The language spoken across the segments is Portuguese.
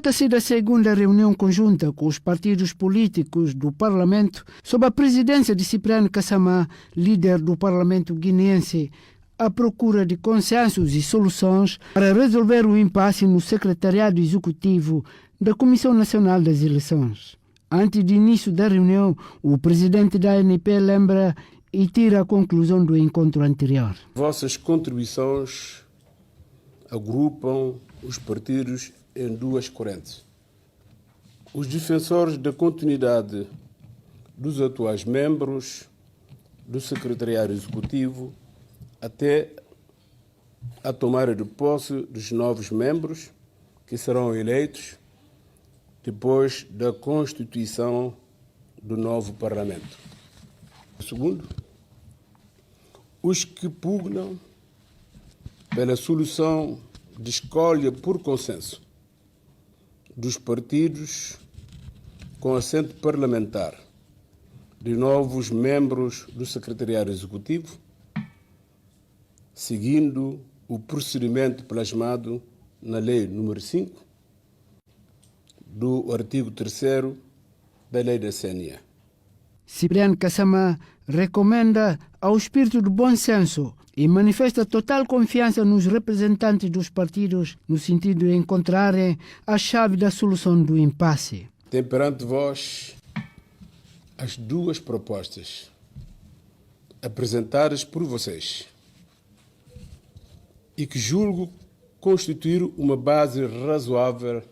Trata-se da segunda reunião conjunta com os partidos políticos do Parlamento, sob a presidência de Cipriano Kassamá, líder do Parlamento guineense, à procura de consensos e soluções para resolver o impasse no secretariado executivo da Comissão Nacional das Eleições. Antes do início da reunião, o presidente da ANP lembra e tira a conclusão do encontro anterior. Vossas contribuições agrupam os partidos em duas correntes. Os defensores da continuidade dos atuais membros do Secretariado Executivo até a tomada de posse dos novos membros que serão eleitos depois da constituição do novo Parlamento. Segundo, os que pugnam pela solução de escolha por consenso dos partidos com assento parlamentar de novos membros do Secretariado Executivo, seguindo o procedimento plasmado na Lei nº 5 do artigo 3º da Lei da CNE. Cipriano Kassamá recomenda ao espírito de bom senso e manifesta total confiança nos representantes dos partidos no sentido de encontrarem a chave da solução do impasse. Tem perante vós as duas propostas apresentadas por vocês e que julgo constituir uma base razoável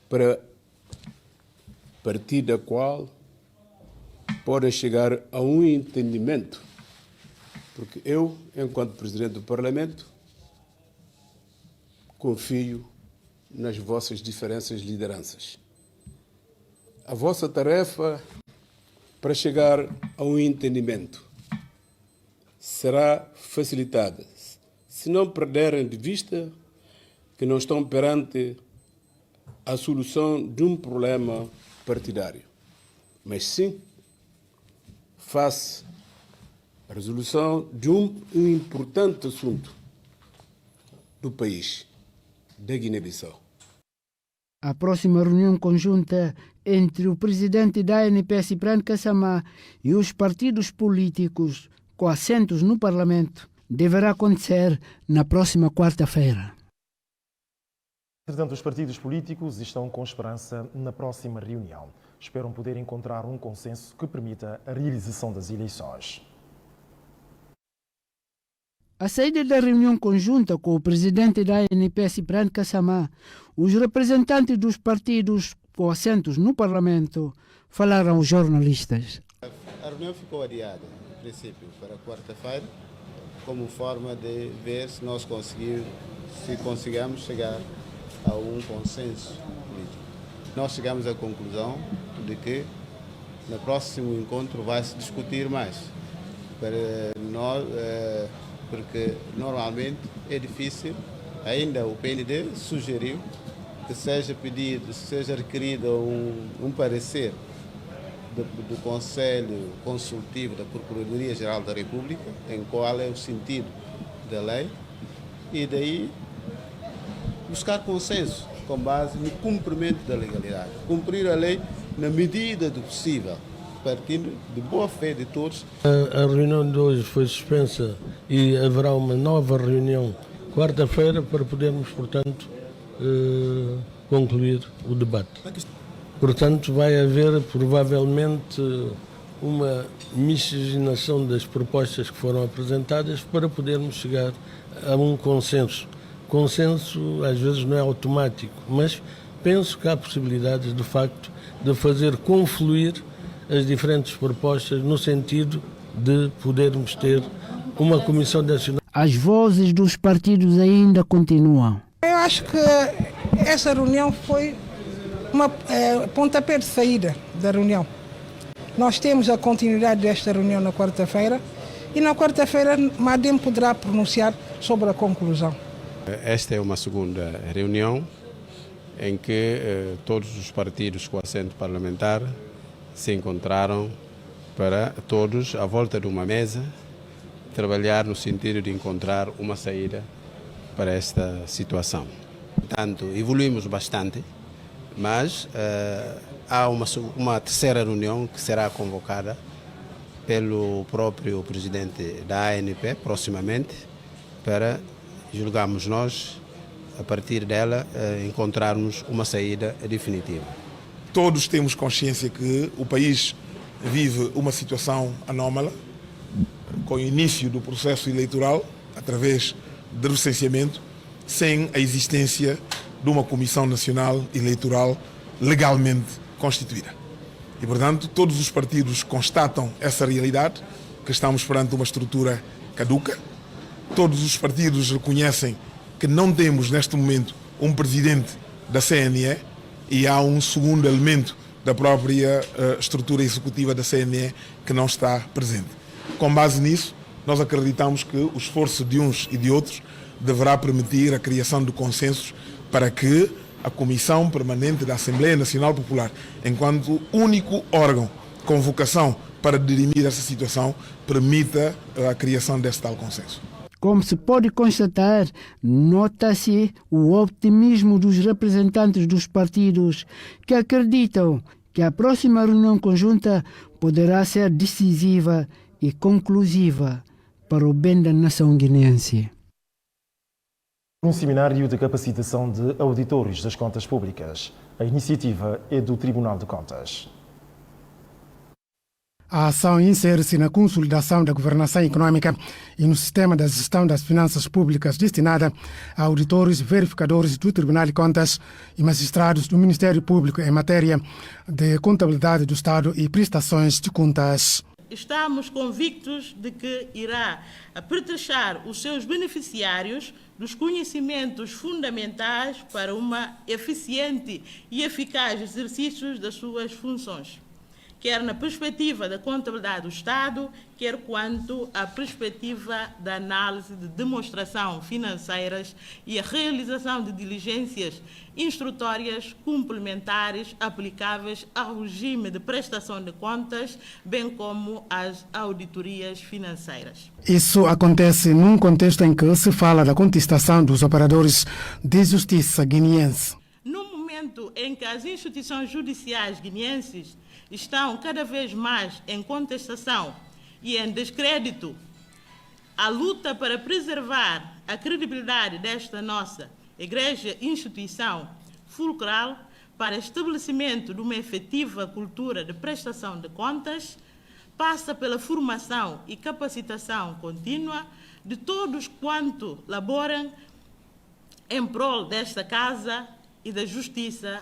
para partir da qual podem chegar a um entendimento, porque eu, enquanto Presidente do Parlamento, confio nas vossas diferentes lideranças. A vossa tarefa para chegar a um entendimento será facilitada se não perderem de vista que não estão perante a solução de um problema partidário, mas sim face à resolução de um importante assunto do país, da Guiné-Bissau. A próxima reunião conjunta entre o presidente da ANP, Cipriano Kassamá, e os partidos políticos com assentos no Parlamento deverá acontecer na próxima quarta-feira. Entretanto, os partidos políticos estão com esperança na próxima reunião. Esperam poder encontrar um consenso que permita a realização das eleições. À saída da reunião conjunta com o presidente da ANP, Cipriano Kassamá, os representantes dos partidos com assentos no Parlamento falaram aos jornalistas. A reunião ficou adiada, em princípio, para quarta-feira, como forma de ver se nós conseguimos chegar a um consenso político. Nós chegamos à conclusão de que no próximo encontro vai se discutir mais, porque normalmente é difícil. Ainda o PND sugeriu que seja requerido um parecer do Conselho Consultivo da Procuradoria-Geral da República, em qual é o sentido da lei, e daí buscar consenso com base no cumprimento da legalidade. Cumprir a lei na medida do possível, partindo de boa fé de todos. A reunião de hoje foi suspensa e haverá uma nova reunião quarta-feira para podermos, portanto, concluir o debate. Portanto, vai haver provavelmente uma miscigenação das propostas que foram apresentadas para podermos chegar a um consenso. Consenso às vezes não é automático, mas penso que há possibilidades, de facto, de fazer confluir as diferentes propostas no sentido de podermos ter uma Comissão Nacional. As vozes dos partidos ainda continuam. Eu acho que essa reunião foi uma pontapé de saída da reunião. Nós temos a continuidade desta reunião na quarta-feira e na quarta-feira Madem poderá pronunciar sobre a conclusão. Esta é uma segunda reunião em que todos os partidos com assento parlamentar se encontraram para todos, à volta de uma mesa, trabalhar no sentido de encontrar uma saída para esta situação. Portanto, evoluímos bastante Mas há uma terceira reunião que será convocada pelo próprio presidente da ANP proximamente, para, julgamos nós, a partir dela, encontrarmos uma saída definitiva. Todos temos consciência que o país vive uma situação anómala, com o início do processo eleitoral, através de recenseamento, sem a existência de uma Comissão Nacional Eleitoral legalmente constituída. E, portanto, todos os partidos constatam essa realidade, que estamos perante uma estrutura caduca. Todos os partidos reconhecem que não temos, neste momento, um presidente da CNE, e há um segundo elemento da própria estrutura executiva da CNE que não está presente. Com base nisso, nós acreditamos que o esforço de uns e de outros deverá permitir a criação de consensos para que a Comissão Permanente da Assembleia Nacional Popular, enquanto único órgão com vocação para dirimir essa situação, permita a criação desse tal consenso. Como se pode constatar, nota-se o otimismo dos representantes dos partidos, que acreditam que a próxima reunião conjunta poderá ser decisiva e conclusiva para o bem da nação guineense. Um seminário de capacitação de auditores das contas públicas. A iniciativa é do Tribunal de Contas. A ação insere-se na consolidação da governação econômica e no sistema da gestão das finanças públicas destinada a auditores, verificadores do Tribunal de Contas e magistrados do Ministério Público em matéria de contabilidade do Estado e prestações de contas. Estamos convictos de que irá apertrechar os seus beneficiários dos conhecimentos fundamentais para uma eficiente e eficaz exercício das suas funções, quer na perspectiva da contabilidade do Estado, quer quanto à perspectiva da análise de demonstração financeiras e a realização de diligências instrutórias complementares aplicáveis ao regime de prestação de contas, bem como às auditorias financeiras. Isso acontece num contexto em que se fala da contestação dos operadores de justiça guineense. No momento em que as instituições judiciais guineenses estão cada vez mais em contestação e em descrédito, a luta para preservar a credibilidade desta nossa Igreja instituição fulcral para estabelecimento de uma efetiva cultura de prestação de contas passa pela formação e capacitação contínua de todos quanto laboram em prol desta Casa e da Justiça,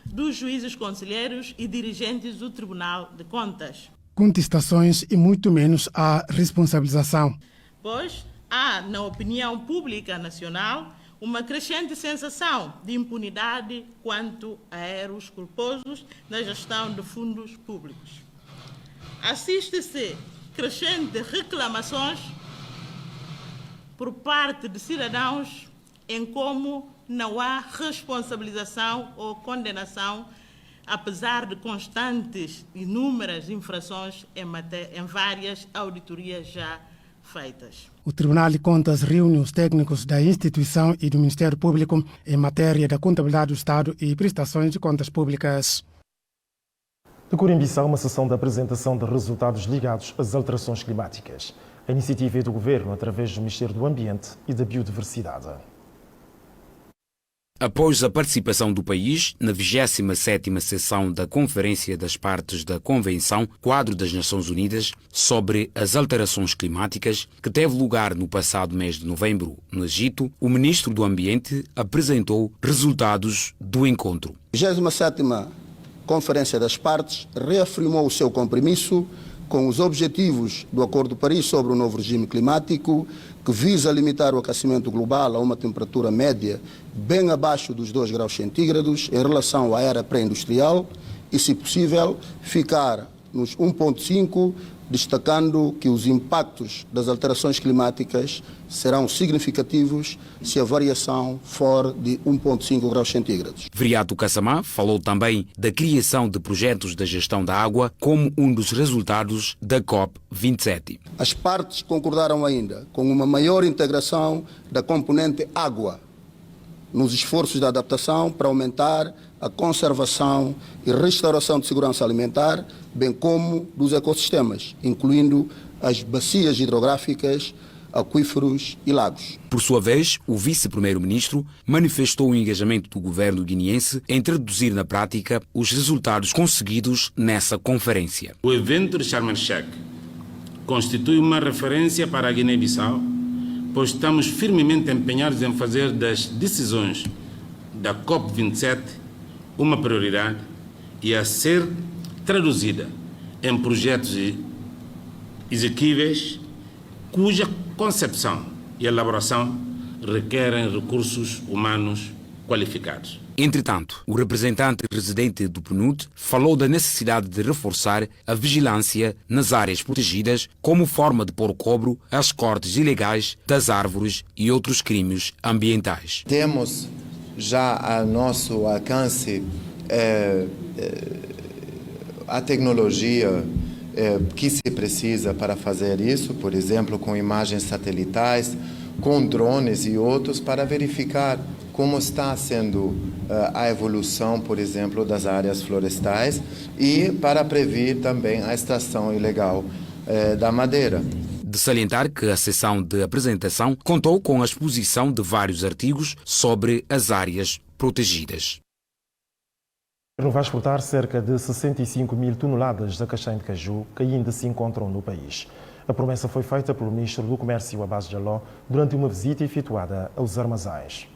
dos juízes conselheiros e dirigentes do Tribunal de Contas. Contestações e muito menos a responsabilização. Pois há, na opinião pública nacional, uma crescente sensação de impunidade quanto a erros culposos na gestão de fundos públicos. Assiste-se crescentes reclamações por parte de cidadãos em como não há responsabilização ou condenação, apesar de constantes e inúmeras infrações em várias auditorias já feitas. O Tribunal de Contas reúne os técnicos da instituição e do Ministério Público em matéria da contabilidade do Estado e prestações de contas públicas. Decorre em Bissau uma sessão de apresentação de resultados ligados às alterações climáticas. A iniciativa é do Governo através do Ministério do Ambiente e da Biodiversidade. Após a participação do país na 27ª sessão da Conferência das Partes da Convenção Quadro das Nações Unidas sobre as Alterações Climáticas, que teve lugar no passado mês de novembro no Egito, o Ministro do Ambiente apresentou resultados do encontro. A 27ª Conferência das Partes reafirmou o seu compromisso com os objetivos do Acordo de Paris sobre o novo regime climático, que visa limitar o aquecimento global a uma temperatura média bem abaixo dos 2 graus centígrados em relação à era pré-industrial e, se possível, ficar nos 1,5, destacando que os impactos das alterações climáticas serão significativos se a variação for de 1,5 graus centígrados. Vriato Kassamá falou também da criação de projetos da gestão da água como um dos resultados da COP27. As partes concordaram ainda com uma maior integração da componente água nos esforços de adaptação para aumentar a conservação e restauração de segurança alimentar, bem como dos ecossistemas, incluindo as bacias hidrográficas, aquíferos e lagos. Por sua vez, o vice-primeiro-ministro manifestou o engajamento do governo guineense em traduzir na prática os resultados conseguidos nessa conferência. O evento de Sharm el-Sheikh constitui uma referência para a Guiné-Bissau, pois estamos firmemente empenhados em fazer das decisões da COP27 uma prioridade e a ser traduzida em projetos execuíveis cuja concepção e elaboração requerem recursos humanos qualificados. Entretanto, o representante residente do PNUD falou da necessidade de reforçar a vigilância nas áreas protegidas como forma de pôr cobro às cortes ilegais das árvores e outros crimes ambientais. Temos já a nosso alcance a tecnologia que se precisa para fazer isso, por exemplo, com imagens satelitais, com drones e outros, para verificar como está sendo a evolução, por exemplo, das áreas florestais e para prever também a extração ilegal da madeira. De salientar que a sessão de apresentação contou com a exposição de vários artigos sobre as áreas protegidas. O governo vai exportar cerca de 65 mil toneladas da castanha de caju que ainda se encontram no país. A promessa foi feita pelo ministro do Comércio, Abbas Jallow, durante uma visita efetuada aos armazéns.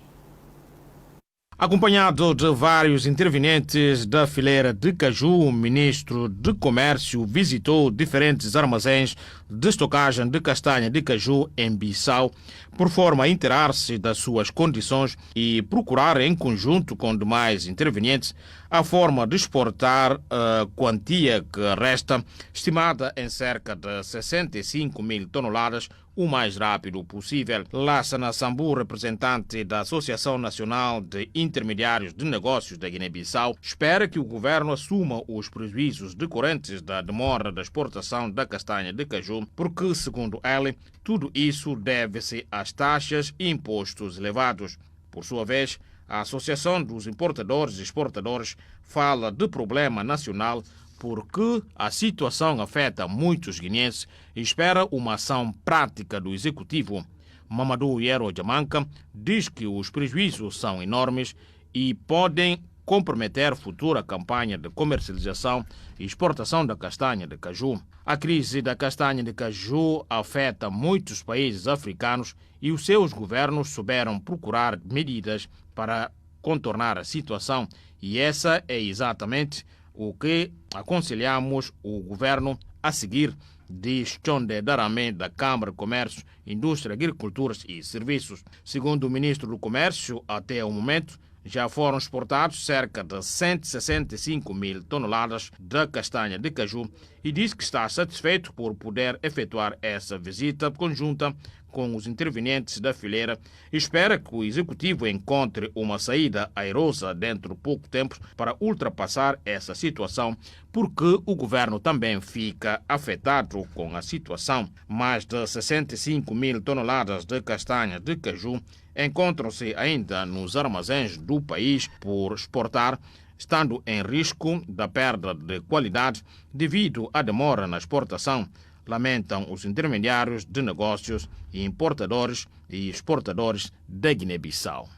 Acompanhado de vários intervenientes da fileira de caju, o ministro do Comércio visitou diferentes armazéns de estocagem de castanha de caju em Bissau, por forma a inteirar-se das suas condições e procurar, em conjunto com demais intervenientes, a forma de exportar a quantia que resta, estimada em cerca de 65 mil toneladas, o mais rápido possível. Lassana Sambu, representante da Associação Nacional de Intermediários de Negócios da Guiné-Bissau, espera que o governo assuma os prejuízos decorrentes da demora da exportação da castanha de caju, porque, segundo ele, tudo isso deve-se às taxas e impostos elevados. Por sua vez, a Associação dos Importadores e Exportadores fala de problema nacional porque a situação afeta muitos guineenses e espera uma ação prática do Executivo. Mamadou Yero Jamanca diz que os prejuízos são enormes e podem comprometer futura campanha de comercialização e exportação da castanha de caju. A crise da castanha de caju afeta muitos países africanos e os seus governos souberam procurar medidas para contornar a situação, e essa é exatamente o que aconselhamos o governo a seguir, diz Chonde Darame, da Câmara de Comércio, Indústria, Agricultura e Serviços. Segundo o ministro do Comércio, até o momento, já foram exportados cerca de 165 mil toneladas de castanha de caju e diz que está satisfeito por poder efetuar essa visita conjunta com os intervenientes da fileira e espera que o Executivo encontre uma saída airosa dentro de pouco tempo para ultrapassar essa situação, porque o governo também fica afetado com a situação. Mais de 65 mil toneladas de castanha de caju encontram-se ainda nos armazéns do país por exportar, estando em risco da perda de qualidade devido à demora na exportação, lamentam os intermediários de negócios e importadores e exportadores da Guiné-Bissau.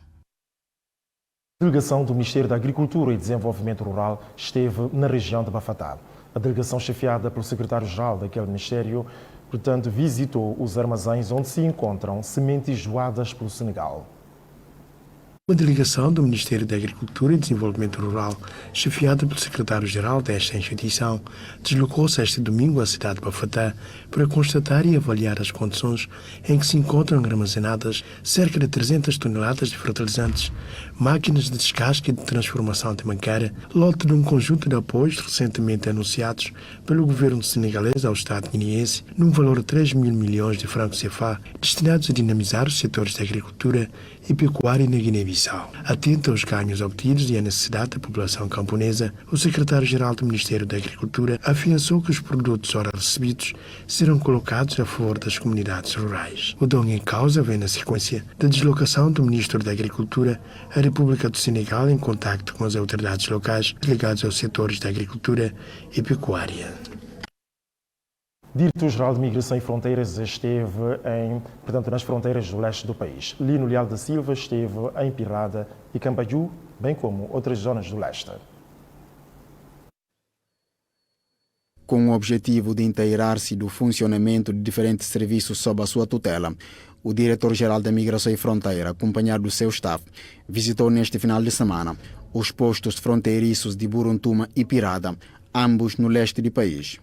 A delegação do Ministério da Agricultura e Desenvolvimento Rural esteve na região de Bafatá. A delegação chefiada pelo secretário-geral daquele ministério, portanto, visitou os armazéns onde se encontram sementes joadas pelo Senegal. Uma delegação do Ministério da Agricultura e Desenvolvimento Rural, chefiada pelo secretário-geral desta instituição, deslocou-se este domingo à cidade de Bafatá para constatar e avaliar as condições em que se encontram armazenadas cerca de 300 toneladas de fertilizantes, máquinas de descasque e de transformação de mangueira, lote de um conjunto de apoios recentemente anunciados pelo governo senegalês ao Estado guineense, num valor de 3 mil milhões de francos CFA, destinados a dinamizar os setores da agricultura e pecuária na Guiné-Bissau. Atento aos ganhos obtidos e à necessidade da população camponesa, o secretário-geral do Ministério da Agricultura afiançou que os produtos ora recebidos serão colocados a favor das comunidades rurais. O dom em causa vem na sequência da deslocação do Ministro da Agricultura à República do Senegal em contacto com as autoridades locais ligadas aos setores da agricultura e pecuária. Diretor-Geral de Migração e Fronteiras esteve nas fronteiras do leste do país. Lino Leal da Silva esteve em Pirrada e Cambaju, bem como outras zonas do leste. Com o objetivo de inteirar-se do funcionamento de diferentes serviços sob a sua tutela, o Diretor-Geral da Migração e Fronteira, acompanhado do seu staff, visitou neste final de semana os postos fronteiriços de Buruntuma e Pirrada, ambos no leste do país.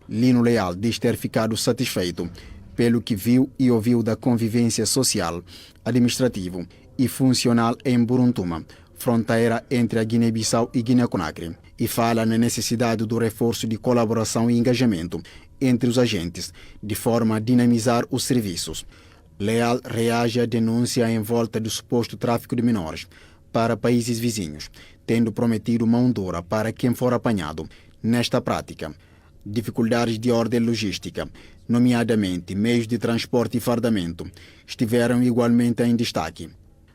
Lino Leal diz ter ficado satisfeito pelo que viu e ouviu da convivência social, administrativo e funcional em Buruntuma, fronteira entre a Guiné-Bissau e Guiné-Conakry, e fala na necessidade do reforço de colaboração e engajamento entre os agentes, de forma a dinamizar os serviços. Leal reage à denúncia em volta do suposto tráfico de menores para países vizinhos, tendo prometido mão dura para quem for apanhado nesta prática. Dificuldades de ordem logística, nomeadamente meios de transporte e fardamento, estiveram igualmente em destaque.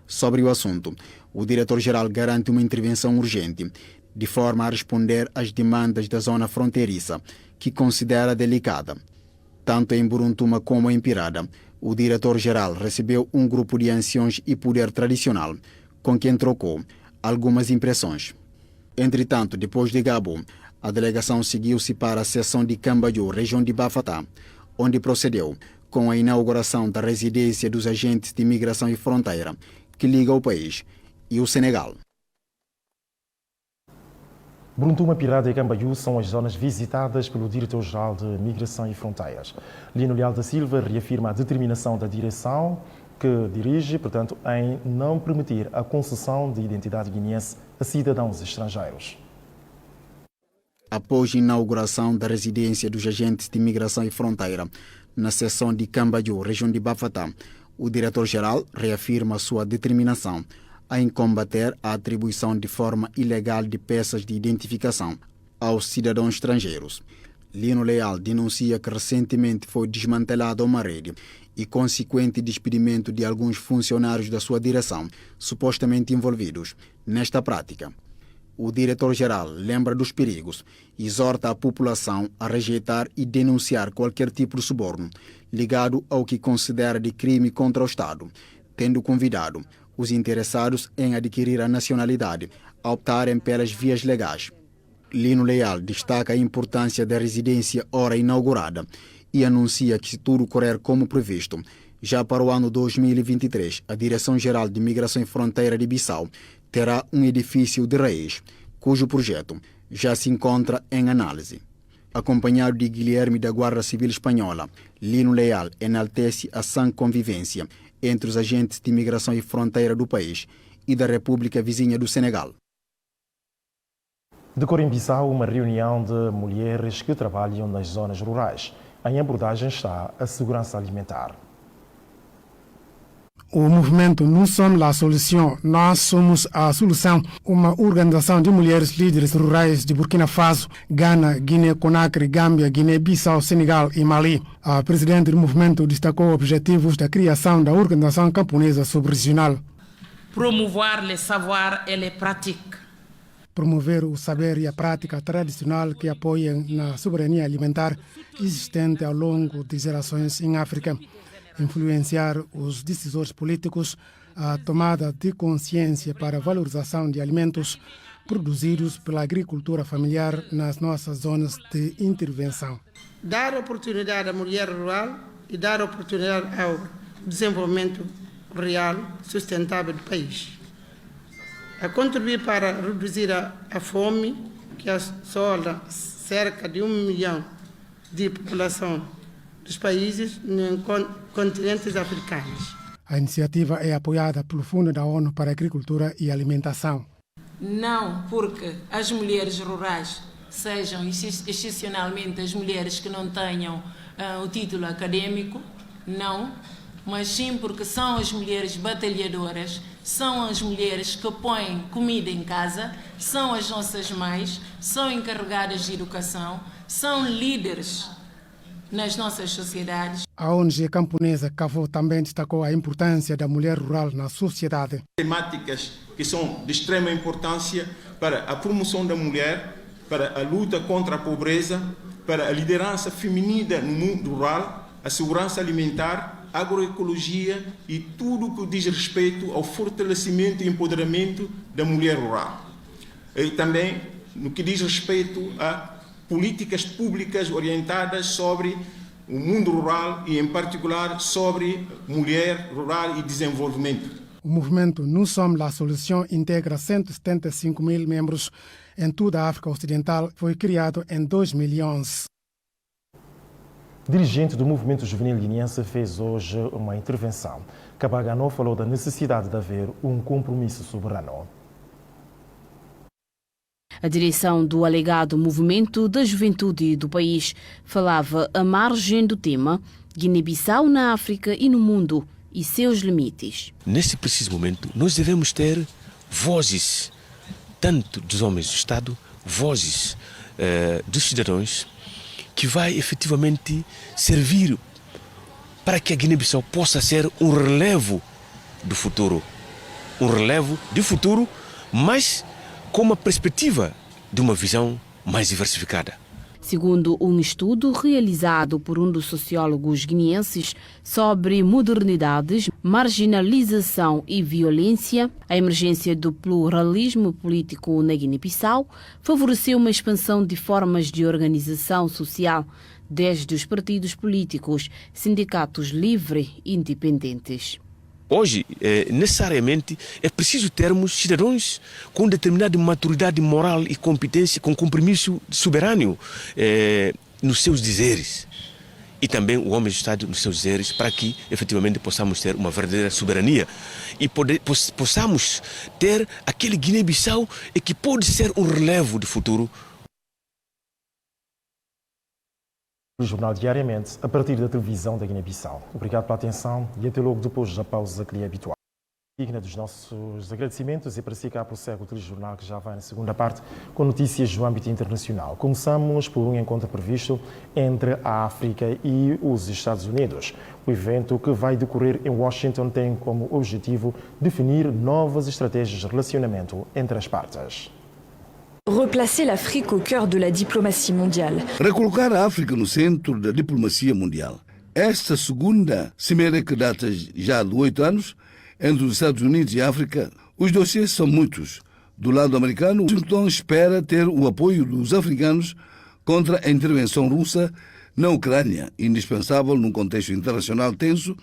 Sobre o assunto, o diretor-geral garante uma intervenção urgente, de forma a responder às demandas da zona fronteiriça, que considera delicada. Tanto em Buruntuma como em Pirrada, o diretor-geral recebeu um grupo de anciões e poder tradicional, com quem trocou algumas impressões. Entretanto, depois de Gabo, a delegação seguiu-se para a seção de Cambaju, região de Bafatá, onde procedeu com a inauguração da residência dos agentes de imigração e fronteira, que liga o país e o Senegal. Buruntuma, Pirrada e Cambaju são as zonas visitadas pelo Diretor-Geral de Migração e Fronteiras. Lino Leal da Silva reafirma a determinação da direção que dirige, portanto, em não permitir a concessão de identidade guineense a cidadãos estrangeiros. Após a inauguração da residência dos agentes de imigração e fronteira na seção de Cambaju, região de Bafatá, o diretor-geral reafirma sua determinação em combater a atribuição de forma ilegal de peças de identificação aos cidadãos estrangeiros. Lino Leal denuncia que recentemente foi desmantelada uma rede e consequente despedimento de alguns funcionários da sua direção, supostamente envolvidos nesta prática. O diretor-geral lembra dos perigos e exorta a população a rejeitar e denunciar qualquer tipo de suborno ligado ao que considera de crime contra o Estado, tendo convidado os interessados em adquirir a nacionalidade a optarem pelas vias legais. Lino Leal destaca a importância da residência ora inaugurada e anuncia que, se tudo correr como previsto, já para o ano 2023, a Direção-Geral de Migração e Fronteira de Bissau terá um edifício de raiz, cujo projeto já se encontra em análise. Acompanhado de Guilherme da Guarda Civil Espanhola, Lino Leal enaltece a sã convivência entre os agentes de imigração e fronteira do país e da República Vizinha do Senegal. Decorre em Bissau uma reunião de mulheres que trabalham nas zonas rurais. Em abordagem está a segurança alimentar. O movimento Nous sommes la solution, nós somos a solução, uma organização de mulheres líderes rurais de Burkina Faso, Ghana, Guiné-Conakry, Gâmbia, Guiné-Bissau, Senegal e Mali. A presidente do movimento destacou objetivos da criação da Organização Camponesa Subregional. Promouvoir les savoirs et les pratiques. Promover o saber e a prática tradicional que apoiam na soberania alimentar existente ao longo de gerações em África. Influenciar os decisores políticos a tomada de consciência para a valorização de alimentos produzidos pela agricultura familiar nas nossas zonas de intervenção. Dar oportunidade à mulher rural e dar oportunidade ao desenvolvimento real sustentável do país. A contribuir para reduzir a fome que assola cerca de 1 milhão de população dos países nos continentes africanos. A iniciativa é apoiada pelo Fundo da ONU para a Agricultura e Alimentação. Não porque as mulheres rurais sejam excepcionalmente as mulheres que não tenham o título acadêmico, não, mas sim porque são as mulheres batalhadoras, são as mulheres que põem comida em casa, são as nossas mães, são encarregadas de educação, são líderes nas nossas sociedades. A ONG camponesa Cavo também destacou a importância da mulher rural na sociedade. Temáticas que são de extrema importância para a promoção da mulher, para a luta contra a pobreza, para a liderança feminina no mundo rural, a segurança alimentar, a agroecologia e tudo o que diz respeito ao fortalecimento e empoderamento da mulher rural. E também no que diz respeito a políticas públicas orientadas sobre o mundo rural e, em particular, sobre mulher rural e desenvolvimento. O movimento Nous Sommes la Solution integra 175 mil membros em toda a África Ocidental. Foi criado em 2011. Dirigente do movimento juvenil guineense fez hoje uma intervenção. Kabagano falou da necessidade de haver um compromisso soberano. A direção do alegado movimento da juventude do país falava à margem do tema Guiné-Bissau na África e no mundo e seus limites. Nesse preciso momento, nós devemos ter vozes, tanto dos homens do Estado, vozes dos cidadãos, que vai efetivamente servir para que a Guiné-Bissau possa ser um relevo do futuro. Um relevo do futuro, mas com uma perspectiva de uma visão mais diversificada. Segundo um estudo realizado por um dos sociólogos guineenses sobre modernidades, marginalização e violência, a emergência do pluralismo político na Guiné-Bissau favoreceu uma expansão de formas de organização social, desde os partidos políticos, sindicatos livres e independentes. Hoje, necessariamente, é preciso termos cidadãos com determinada maturidade moral e competência, com compromisso soberano nos seus dizeres. E também o homem do Estado nos seus dizeres, para que, efetivamente, possamos ter uma verdadeira soberania e possamos ter aquele Guiné-Bissau que pode ser um relevo de futuro. O jornal diariamente a partir da televisão da Guiné-Bissau. Obrigado pela atenção e até logo depois da pausa que lhe é habitual. Digna dos nossos agradecimentos e para si cá prossegue o telejornal que já vai na segunda parte com notícias do âmbito internacional. Começamos por um encontro previsto entre a África e os Estados Unidos. O evento que vai decorrer em Washington tem como objetivo definir novas estratégias de relacionamento entre as partes. Replacer l'Afrique au cœur de la diplomatie mondiale. Recolocar a África no centro da diplomacia mundial. Esta segunda cimeira que data já de 8 anos, entre os Estados Unidos e a África, os dossiês são muitos. Do lado americano, Washington espera ter o apoio dos africanos contra a intervenção russa na Ucrânia, indispensável num contexto internacional tenso,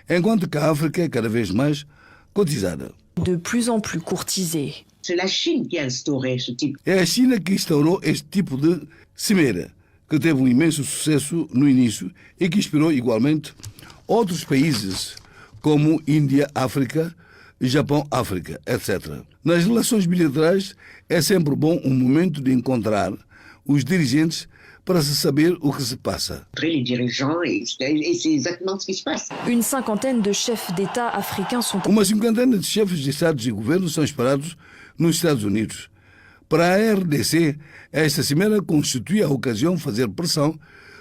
enquanto que a África é cada vez mais cotizada. De plus en plus courtisée. É a China que instaurou este tipo. É a China que instaurou este tipo de cimeira, que teve um imenso sucesso no início e que inspirou igualmente outros países como Índia, África, Japão, África, etc. Nas relações bilaterais é sempre bom um momento de encontrar os dirigentes para se saber o que se passa. Une cinquantaine de chefs d'État africains sont... Uma cinquantena de chefes de Estados e governos são esperados nos Estados Unidos. Para a RDC, esta cimeira constitui a ocasião de fazer pressão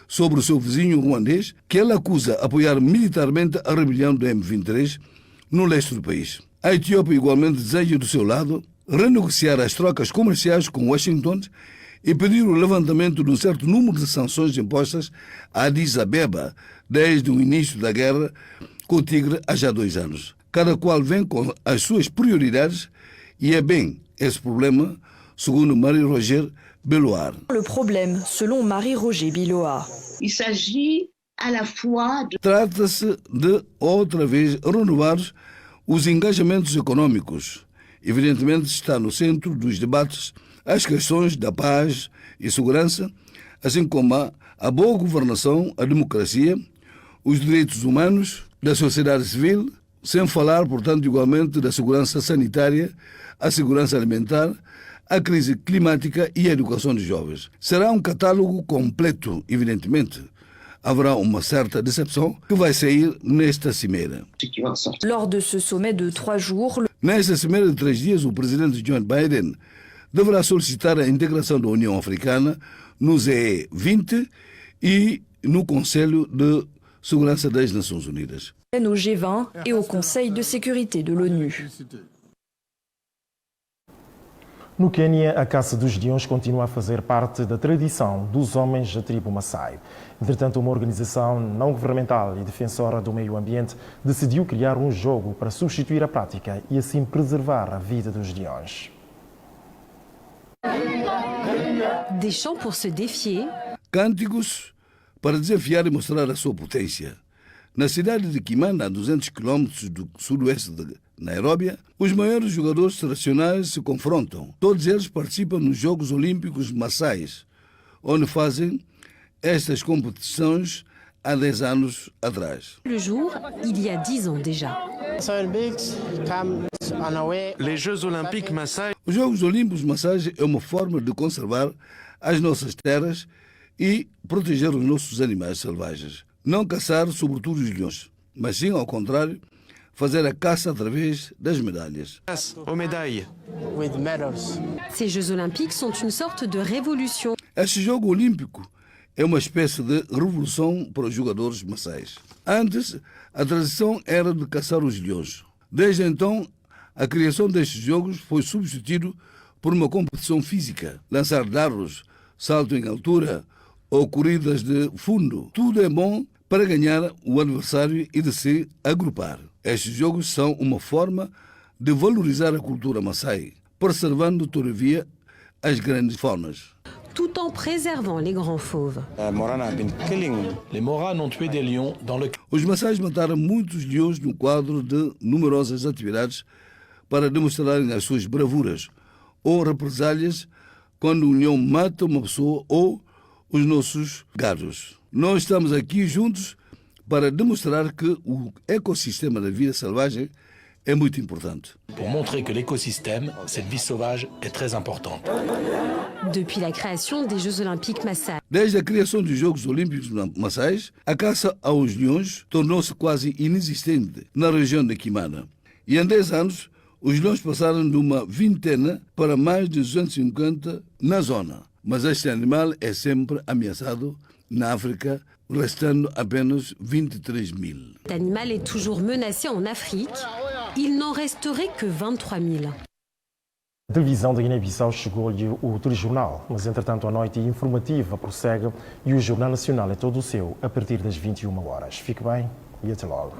sobre o seu vizinho ruandês, que ele acusa de apoiar militarmente a rebelião do M23 no leste do país. A Etiópia igualmente deseja, do seu lado, renegociar as trocas comerciais com Washington e pedir o levantamento de um certo número de sanções impostas a Addis Abeba desde o início da guerra com o Tigre há já 2 anos. Cada qual vem com as suas prioridades e é bem esse problema, segundo Marie-Roger Beloar. Le problème, selon Marie-Roger Beloar. Il s'agit à la fois de... Trata-se de, outra vez, renovar os engajamentos econômicos. Evidentemente está no centro dos debates as questões da paz e segurança, assim como a boa governação, a democracia, os direitos humanos, da sociedade civil, sem falar, portanto, igualmente da segurança sanitária, a segurança alimentar, a crise climática e a educação dos jovens. Será um catálogo completo, evidentemente, haverá uma certa decepção que vai sair nesta cimeira. Lors de ce sommet de 3 jours, Nesta cimeira de 3 dias, o presidente Joe Biden deverá solicitar a integração da União Africana no G20 e no Conselho de Segurança das Nações Unidas. au G20 et au Conseil de sécurité de l'ONU. No Quênia, a caça dos leões continua a fazer parte da tradição dos homens da tribo Maasai. Entretanto, uma organização não governamental e defensora do meio ambiente decidiu criar um jogo para substituir a prática e assim preservar a vida dos leões. Des chants pour se défier. Cânticos para desafiar e mostrar a sua potência. Na cidade de Kimana, a 200 km do sudoeste de Nairobi, os maiores jogadores tradicionais se confrontam. Todos eles participam nos Jogos Olímpicos Maasais, onde fazem estas competições há 10 anos atrás. Le jour, il y a 10 ans déjà. Les Jeux Olympiques Maasai. Os Jogos Olímpicos Maasai é uma forma de conservar as nossas terras e proteger os nossos animais selvagens. Não caçar sobretudo os leões, mas sim, ao contrário, fazer a caça através das medalhas. Aux médailles. Ces Jeux Olympiques sont une sorte de révolution. Este jogo olímpico é uma espécie de revolução para os jogadores maasais. Antes, a tradição era de caçar os leões. Desde então, a criação destes jogos foi substituído por uma competição física. Lançar dardos, salto em altura ou corridas de fundo. Tudo é bom para ganhar o adversário e de se agrupar. Estes jogos são uma forma de valorizar a cultura maasai, preservando, todavia, as grandes faunas. Tout en préservant les grands fauves. Les Moran ont tué des lions dans le... Os maasais mataram muitos leões no quadro de numerosas atividades para demonstrarem as suas bravuras ou represálias quando o leão mata uma pessoa ou os nossos gados. Nós estamos aqui juntos para demonstrar que o ecossistema da vida selvagem é muito importante. Pour montrer que l'écosystème, cette vie sauvage, est très importante. Depuis la création des Jeux Olympiques Maasai. Desde a criação dos Jogos Olímpicos Maasais, a caça aos leões tornou-se quase inexistente na região de Kimana. E em 10 anos, os leões passaram de uma vintena para mais de 250 na zona. Mas este animal é sempre ameaçado na África, restando apenas 23 000. Cet animal est toujours menacé en Afrique. Il n'en resterait que 23 000. A televisão da Guiné-Bissau chegou-lhe o telejornal, mas entretanto a noite informativa prossegue e o Jornal Nacional é todo o seu a partir das 21 horas. Fique bem e até logo.